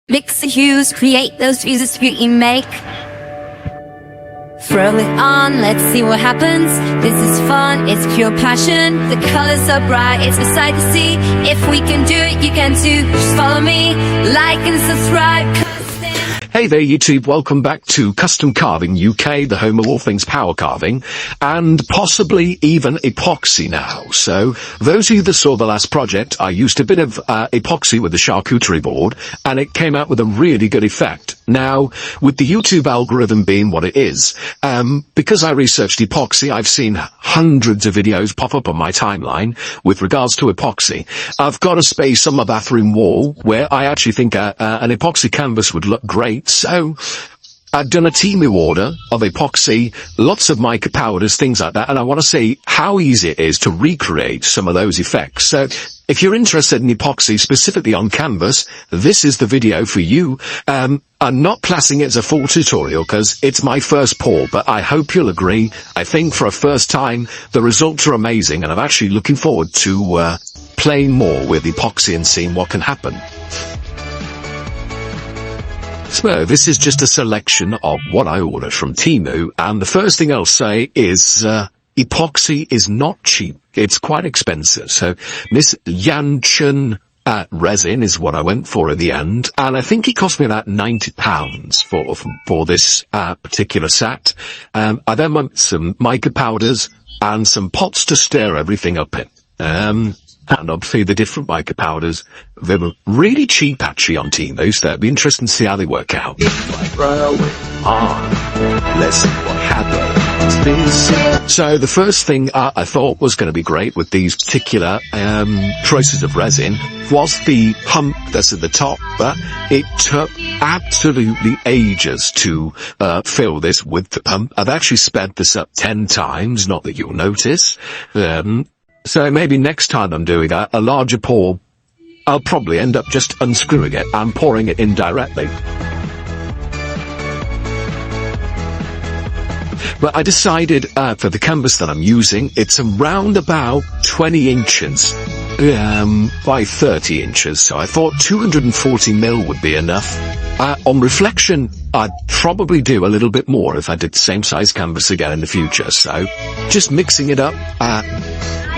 Mix the hues, create those fuses you make. Throw it on, let's see what happens. This is fun, it's pure passion. The colors are bright, it's a sight to see. If we can do it, you can too. Just follow me, like and subscribe. Hey there YouTube, welcome back to Custom Carving UK, the home of all things power carving, and possibly even epoxy now. So, those of you that saw the last project, I used a bit of epoxy with the charcuterie board, and it came out with a really good effect. Now, with the YouTube algorithm being what it is, because I researched epoxy, I've seen hundreds of videos pop up on my timeline with regards to epoxy. I've got a space on my bathroom wall where I actually think an epoxy canvas would look great. So, I've done a Temu order of epoxy, lots of mica powders, things like that, and I want to see how easy it is to recreate some of those effects. So, if you're interested in epoxy, specifically on canvas, this is the video for you. I'm not classing it as a full tutorial because it's my first pour, but I hope you'll agree. I think for a first time, the results are amazing, and I'm actually looking forward to playing more with epoxy and seeing what can happen. So, this is just a selection of what I ordered from Temu, and the first thing I'll say is, epoxy is not cheap. It's quite expensive. So, this Yanchen resin is what I went for in the end, and I think it cost me about £90 for this particular set. I then want some mica powders and some pots to stir everything up in. And obviously the different mica powders, they were really cheap actually on Temu, so it'd be interesting to see how they work out. Let's see what happens. So the first thing I thought was going to be great with these particular choices of resin was the pump that's at the top, but it took absolutely ages to fill this with the pump. I've actually sped this up 10 times, not that you'll notice. So maybe next time I'm doing a larger pour, I'll probably end up just unscrewing it and pouring it in directly. But I decided for the canvas that I'm using, it's around about 20 inches by 30 inches. So I thought 240mm would be enough. On reflection, I'd probably do a little bit more if I did the same size canvas again in the future. So just mixing it up.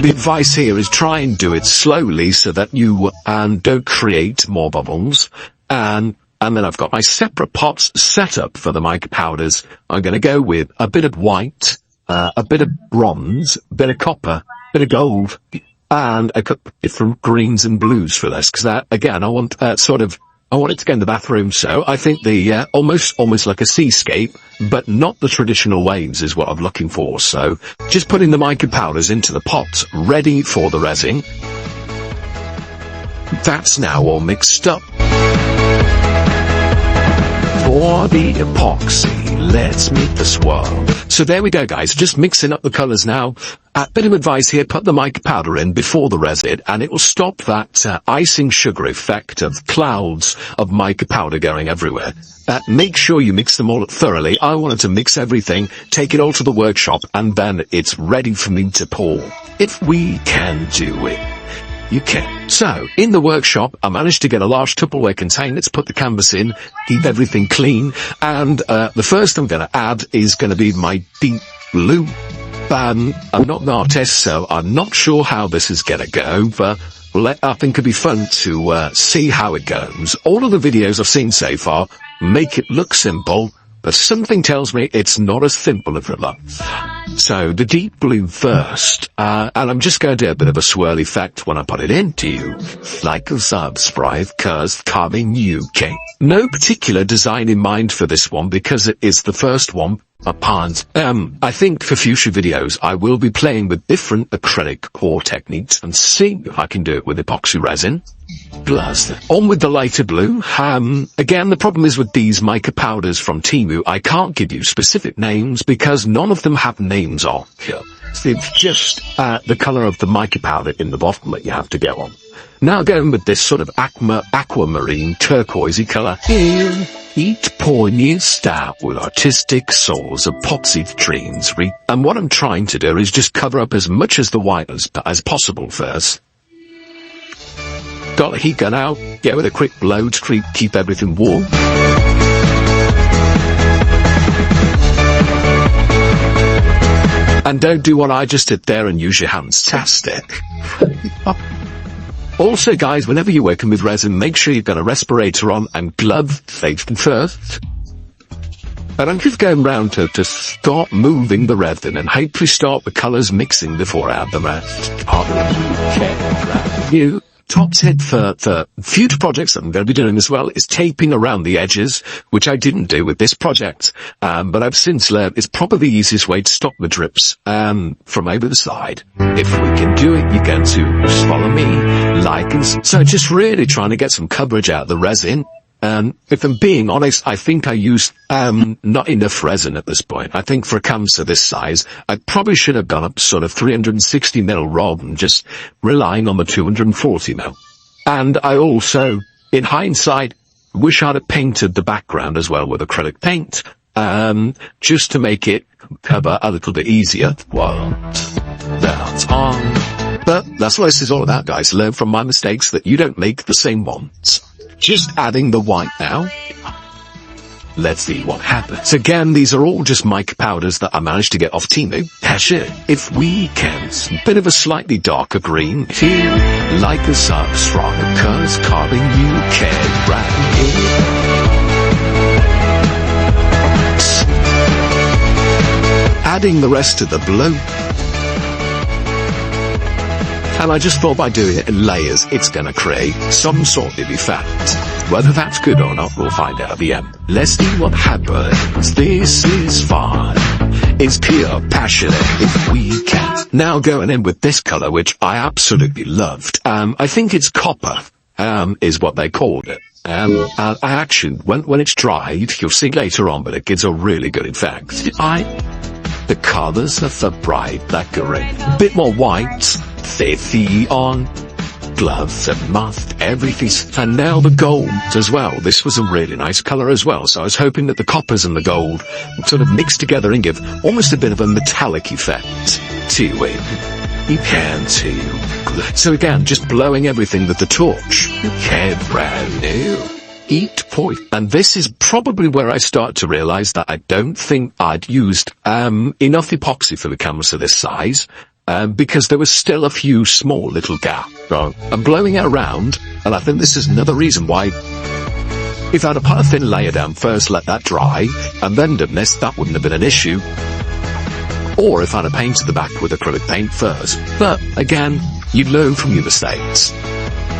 The advice here is try and do it slowly so that you don't create more bubbles. And then I've got my separate pots set up for the mica powders. I'm going to go with a bit of white, a bit of bronze, a bit of copper, a bit of gold, and a couple of different greens and blues for this. Because again, I want I want it to go in the bathroom, so I think the almost like a seascape, but not the traditional waves is what I'm looking for. So just putting the mica powders into the pot, ready for the resin. That's now all mixed up. For the epoxy, let's meet the swirl. So there we go, guys, just mixing up the colours now. Bit of advice here, put the mica powder in before the resin, and it will stop that icing sugar effect of clouds of mica powder going everywhere. Make sure you mix them all up thoroughly. I wanted to mix everything, take it all to the workshop, and then it's ready for me to pour. If we can do it, you can. So, in the workshop, I managed to get a large Tupperware container to put the canvas in, keep everything clean, and the first I'm going to add is going to be my deep blue. I'm not an artist, so I'm not sure how this is going to go, but I think it'd be fun to see how it goes. All of the videos I've seen so far make it look simple, but something tells me it's not as simple as it looks. So, the deep blue first, and I'm just going to do a bit of a swirl effect when I put it into you. Like and subscribe, cause Carving UK. No particular design in mind for this one because it is the first one. I think for future videos I will be playing with different acrylic core techniques and see if I can do it with epoxy resin. Plus, on with the lighter blue. Again, the problem is with these mica powders from Temu, I can't give you specific names because none of them have names on here. It's just the colour of the mica powder in the bottom that you have to go on. Now going with this sort of aquamarine turquoisey colour. Each poignant start with artistic souls epoxy dreams. And what I'm trying to do is just cover up as much as the white as possible first. got a heat gun out, get with a quick blow to keep everything warm. And don't do what I just did there and use your hands. Fantastic. Also, guys, whenever you're working with resin, make sure you've got a respirator on and gloves safety first. And I'm just going round to start moving the resin and hopefully start the colours mixing before I add the rest. New top tip for future projects that I'm going to be doing as well is taping around the edges, which I didn't do with this project, but I've since learned it's probably the easiest way to stop the drips from over the side. If we can do it, you're going to just follow me, like, and so just really trying to get some coverage out of the resin. If I'm being honest, I think I used not enough resin at this point. I think for a canvas of this size, I probably should have gone up to sort of 360mm rather than just relying on the 240mm. And I also, in hindsight, wish I'd have painted the background as well with acrylic paint, just to make it cover a little bit easier. Well, that's on. But that's what this is all about, guys. Learn from my mistakes that you don't make the same ones. Just adding the white now. Let's see what happens. Again, these are all just mica powders that I managed to get off Temu. If we can, a bit of a slightly darker green here, like a substrata, cause carving you can brand new. Adding the rest of the blue. And I just thought by doing it in layers, it's gonna create some sort of effect. Whether that's good or not, we'll find out at the end. Let's see what happens. This is fun. It's pure passion if we can. Now going in with this color, which I absolutely loved. I think it's copper, is what they called it. I actually, when it's dried, you'll see later on, but it gives a really good effect. The colors of the bright decorate. A bit more white. Safety on, gloves and mask, everything, and now the gold as well. This was a really nice colour as well, so I was hoping that the coppers and the gold would sort of mix together and give almost a bit of a metallic effect to it. You can too. So again, just blowing everything with the torch. Okay, brand new. Eat point. And this is probably where I start to realise that I don't think I'd used enough epoxy for the canvas of this size. Because there was still a few small little gaps. So I'm blowing it around, and I think this is another reason why if I'd have put a thin layer down first, let that dry, and then done this, that wouldn't have been an issue. Or if I'd have painted the back with acrylic paint first. But again, you learn from your mistakes.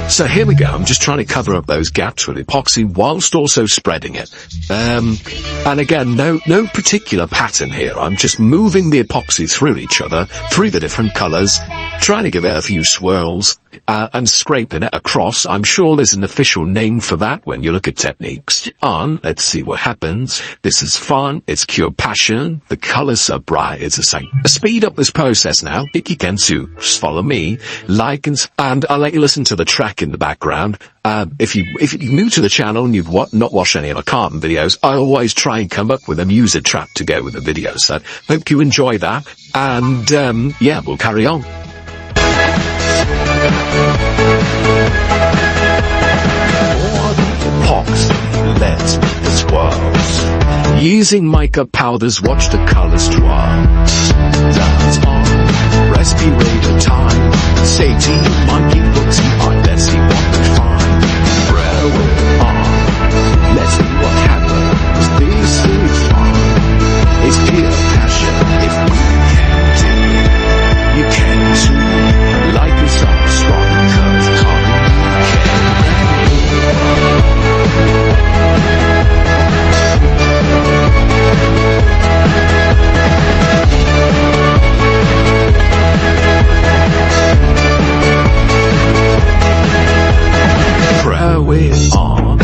So here we go, I'm just trying to cover up those gaps with epoxy whilst also spreading it. And again, no particular pattern here. I'm just moving the epoxy through each other, through the different colours, trying to give it a few swirls, and scraping it across. I'm sure there's an official name for that when you look at techniques. Let's see what happens. This is fun, it's pure passion, the colours are bright, it's the same. Speed up this process now. If you can just follow me, like, and I'll let you listen to the track in the background. If you're new to the channel and you've not watched any of my carton videos, I always try and come up with a music track to go with the video, so hope you enjoy that, and yeah, we'll carry on. Epoxy, let's make the swirls. Using mica powders, watch the colors twirl. That's on. Respirator time. Safety, monkey books, let's see what we find. Where we're on. Let's see what happens. This is fun. It's pure passion if we can do it. You can too. Like a strong curve coming. We're on.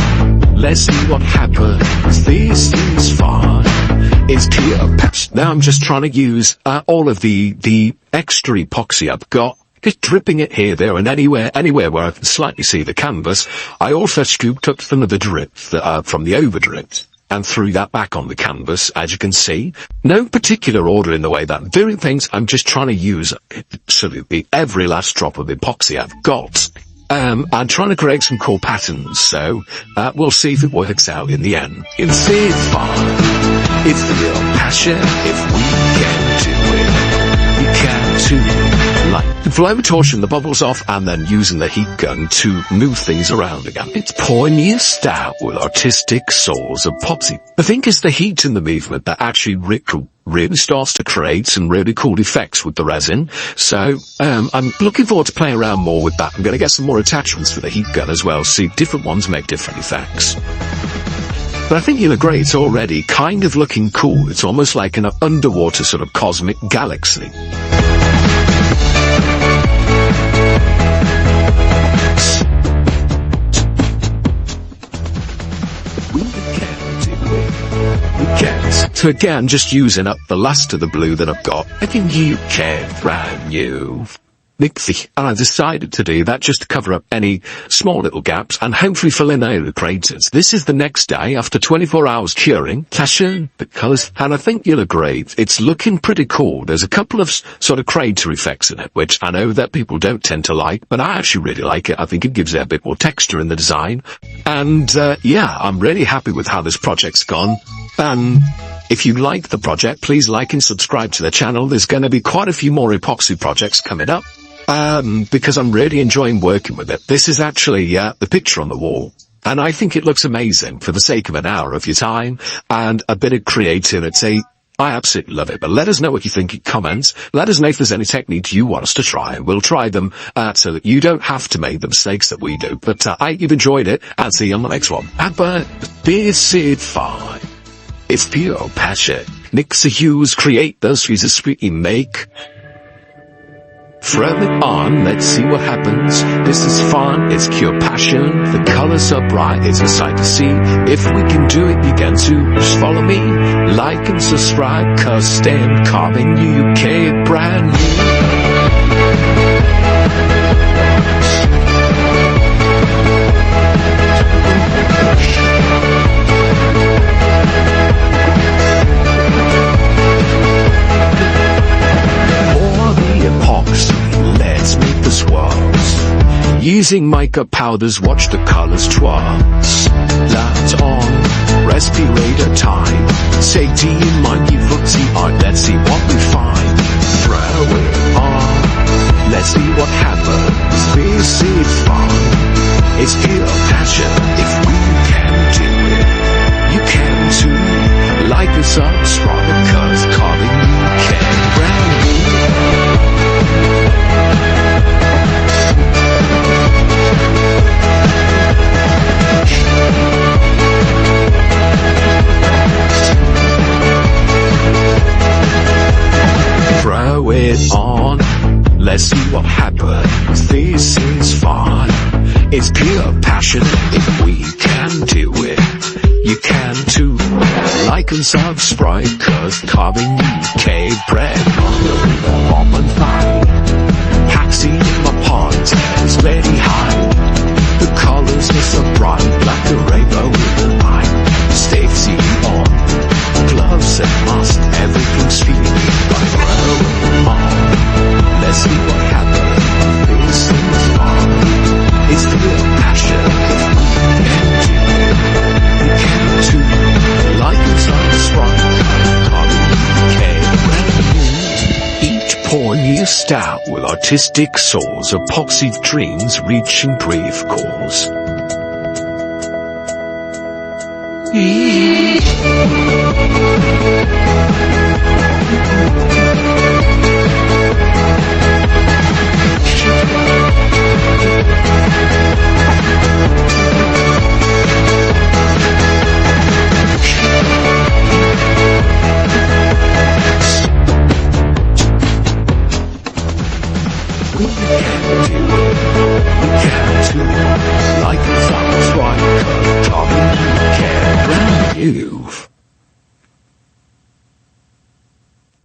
Let's see what happens. This is fun. It's pure passion. Now I'm just trying to use all of the extra epoxy I've got, just dripping it here, there, and anywhere where I can slightly see the canvas. I also scooped up some of the drips from the overdripped and threw that back on the canvas, as you can see. No particular order in the way that I'm doing things. I'm just trying to use absolutely every last drop of epoxy I've got. I'm trying to create some cool patterns, so we'll see if it works out in the end. It's fun. It's the real passion. If we can do it, you can too. Like the blowtorch and the bubbles off, and then using the heat gun to move things around again. It's pouring your stout with artistic souls of Epoxy. I think it's the heat and the movement that actually really starts to create some really cool effects with the resin. So I'm looking forward to playing around more with that. I'm going to get some more attachments for the heat gun as well, see different ones make different effects. But I think you'll agree it's already kind of looking cool. It's almost like an underwater sort of cosmic galaxy. So again, just using up the last of the blue that I've got. I think you can brand new. Nixie. And I decided to do that just to cover up any small little gaps and hopefully fill in any of the craters. This is the next day after 24 hours curing. Fashion, the colours, and I think you'll agree, it's looking pretty cool. There's a couple of sort of crater effects in it, which I know that people don't tend to like, but I actually really like it. I think it gives it a bit more texture in the design. And yeah, I'm really happy with how this project's gone. And if you like the project, please like and subscribe to the channel. There's going to be quite a few more epoxy projects coming up. Because I'm really enjoying working with it. This is actually the picture on the wall, and I think it looks amazing for the sake of an hour of your time and a bit of creativity. I absolutely love it. But let us know what you think in comments. Let us know if there's any techniques you want us to try, and we'll try them so that you don't have to make the mistakes that we do. But I hope you've enjoyed it, and see you on the next one. But this is fine. It's pure passion. Nixie Hughes create those pieces we make. Throw it on, let's see what happens. This is fun, it's pure passion. The colors are bright, it's a sight to see. If we can do it, you can too. Just follow me, like and subscribe, cause stand carving UK brand new. Using mica powders, watch the colors twirls. Lights on, respirator time. Safety in mind, you footsie art, let's see what we find. Throw it on, let's see what happens. This is fun, it's pure passion. If we can do it, you can too. Like a subscribe, cause carving you can brand new. Throw it on, let's see what happens. This is fun, it's pure passion. If we can do it, you can too. Like and subscribe, cause carving UK bread on the bomb and fire. Taxi in my pond, it's ready high. The colors are so bright, like a rainbow in the night. Safety on, gloves and mask, everything's feeling like throw on. Let's see what happens. This is fun. It's the real passion. You can too. Like and subscribe. Each pour new stout with artistic souls, epoxy dreams reaching brief calls. We can do it. We can too. Like and subscribe, cause Tommy can brand new.